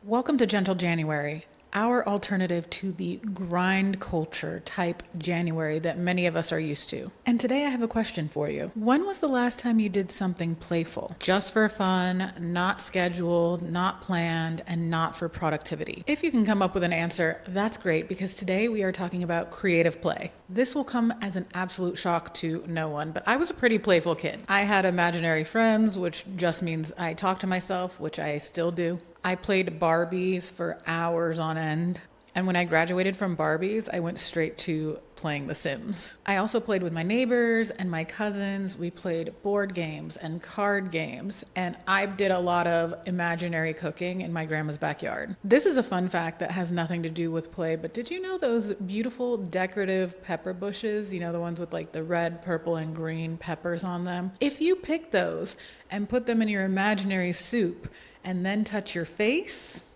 Welcome to Gentle January, our alternative to the grind culture type January that many of us are used to. And today I have a question for you. When was the last time you did something playful? Just for fun, not scheduled, not planned, and not for productivity? If you can come up with an answer, that's great, because today we are talking about creative play. This will come as an absolute shock to no one, but I was a pretty playful kid. I had imaginary friends, which just means I talk to myself, which I still do. I played Barbies for hours on end. And when I graduated from Barbies, I went straight to playing The Sims. I also played with my neighbors and my cousins. We played board games and card games. And I did a lot of imaginary cooking in my grandma's backyard. This is a fun fact that has nothing to do with play, but did you know those beautiful decorative pepper bushes, the ones with like the red, purple, and green peppers on them? If you pick those and put them in your imaginary soup and then touch your face,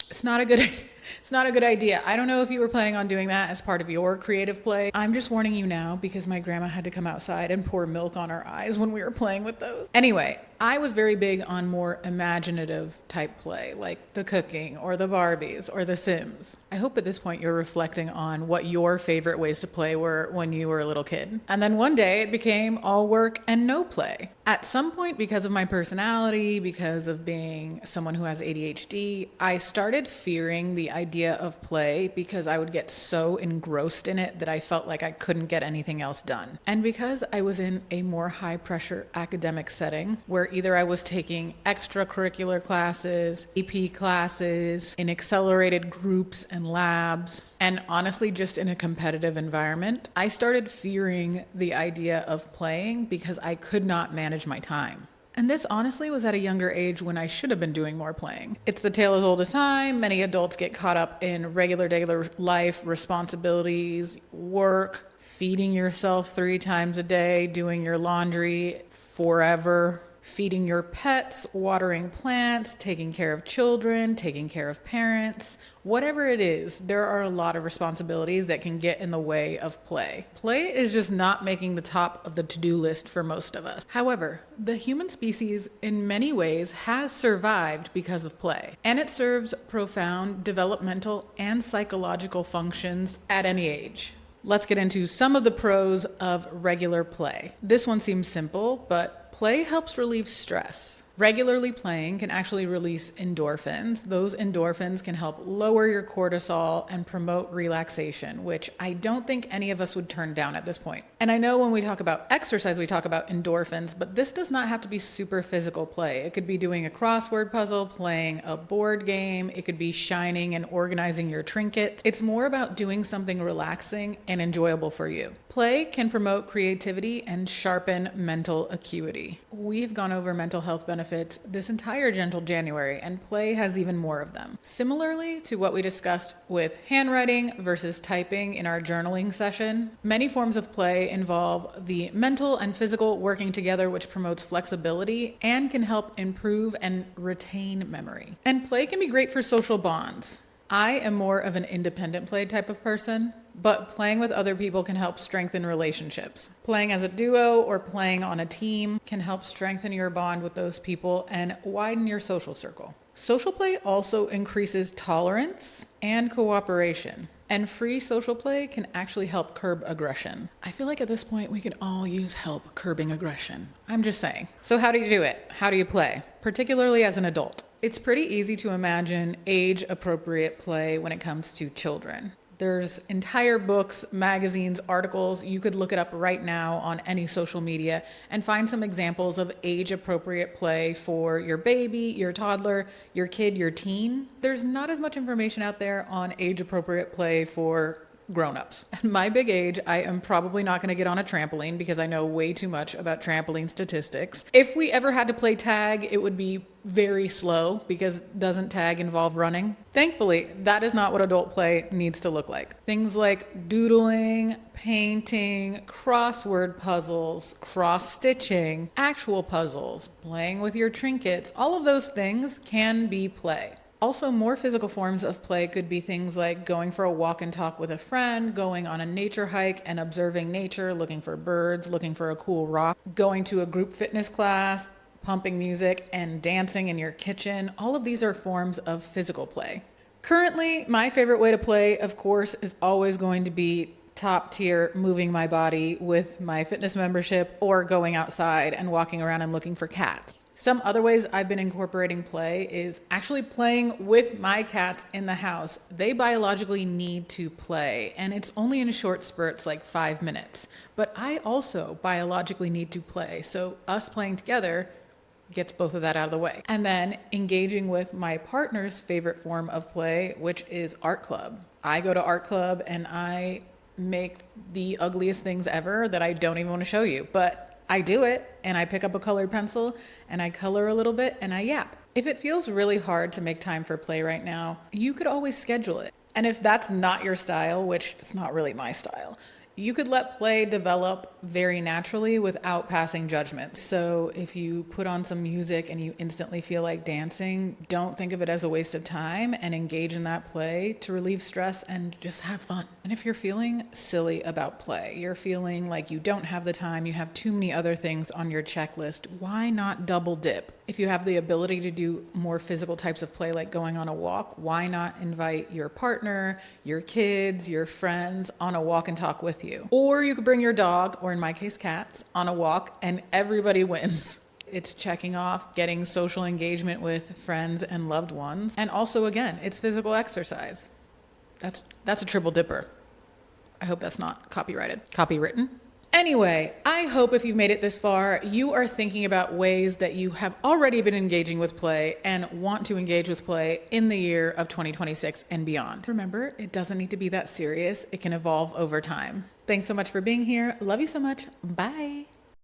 it's not a good idea. I don't know if you were planning on doing that as part of your creative play. I'm just warning you now because my grandma had to come outside and pour milk on our eyes when we were playing with those. Anyway, I was very big on more imaginative type play, like the cooking or the Barbies or the Sims. I hope at this point you're reflecting on what your favorite ways to play were when you were a little kid. And then one day it became all work and no play. At some point, because of my personality, because of being someone who has ADHD, I started fearing the idea of play because I would get so engrossed in it that I felt like I couldn't get anything else done. And because I was in a more high pressure academic setting where either I was taking extracurricular classes, AP classes, in accelerated groups and labs, and honestly just in a competitive environment, I started fearing the idea of playing because I could not manage my time. And this honestly was at a younger age when I should have been doing more playing. It's the tale as old as time. Many adults get caught up in regular life responsibilities, work, feeding yourself 3 times a day, doing your laundry forever, feeding your pets, watering plants, taking care of children, taking care of parents. Whatever it is, there are a lot of responsibilities that can get in the way of play. Play is just not making the top of the to-do list for most of us. However, the human species in many ways has survived because of play, and it serves profound developmental and psychological functions at any age. Let's get into some of the pros of regular play. This one seems simple, but play helps relieve stress. Regularly playing can actually release endorphins. Those endorphins can help lower your cortisol and promote relaxation, which I don't think any of us would turn down at this point. And I know when we talk about exercise, we talk about endorphins, but this does not have to be super physical play. It could be doing a crossword puzzle, playing a board game. It could be shining and organizing your trinkets. It's more about doing something relaxing and enjoyable for you. Play can promote creativity and sharpen mental acuity. We've gone over mental health benefits this entire Gentle January, and play has even more of them. Similarly to what we discussed with handwriting versus typing in our journaling session, many forms of play involve the mental and physical working together, which promotes flexibility and can help improve and retain memory. And play can be great for social bonds. I am more of an independent play type of person, but playing with other people can help strengthen relationships. Playing as a duo or playing on a team can help strengthen your bond with those people and widen your social circle. Social play also increases tolerance and cooperation. And free social play can actually help curb aggression. I feel like at this point we could all use help curbing aggression. I'm just saying. So how do you do it? How do you play? Particularly as an adult. It's pretty easy to imagine age-appropriate play when it comes to children. There's entire books, magazines, articles. You could look it up right now on any social media and find some examples of age-appropriate play for your baby, your toddler, your kid, your teen. There's not as much information out there on age-appropriate play for grown-ups. At my big age, I am probably not going to get on a trampoline because I know way too much about trampoline statistics. If we ever had to play tag, it would be very slow because doesn't tag involve running? Thankfully, that is not what adult play needs to look like. Things like doodling, painting, crossword puzzles, cross-stitching, actual puzzles, playing with your trinkets, all of those things can be play. Also, more physical forms of play could be things like going for a walk and talk with a friend, going on a nature hike and observing nature, looking for birds, looking for a cool rock, going to a group fitness class, pumping music, and dancing in your kitchen. All of these are forms of physical play. Currently, my favorite way to play, of course, is always going to be top tier moving my body with my fitness membership or going outside and walking around and looking for cats. Some other ways I've been incorporating play is actually playing with my cats in the house. They biologically need to play, and it's only in short spurts, like 5 minutes. But I also biologically need to play, so us playing together gets both of that out of the way. And then engaging with my partner's favorite form of play, which is art club. I go to art club and I make the ugliest things ever that I don't even want to show you, but I do it, and I pick up a colored pencil and I color a little bit and I yap. If it feels really hard to make time for play right now, you could always schedule it. And if that's not your style, which is not really my style, you could let play develop very naturally without passing judgment. So if you put on some music and you instantly feel like dancing, don't think of it as a waste of time and engage in that play to relieve stress and just have fun. And if you're feeling silly about play, you're feeling like you don't have the time, you have too many other things on your checklist, why not double dip? If you have the ability to do more physical types of play, like going on a walk, why not invite your partner, your kids, your friends on a walk and talk with you? Or you could bring your dog, or in my case, cats, on a walk, and everybody wins. It's checking off, getting social engagement with friends and loved ones. And also, again, it's physical exercise. That's a triple dipper. I hope that's not copyrighted. Copywritten? Anyway, I hope if you've made it this far, you are thinking about ways that you have already been engaging with play and want to engage with play in the year of 2026 and beyond. Remember, it doesn't need to be that serious. It can evolve over time. Thanks so much for being here. Love you so much. Bye.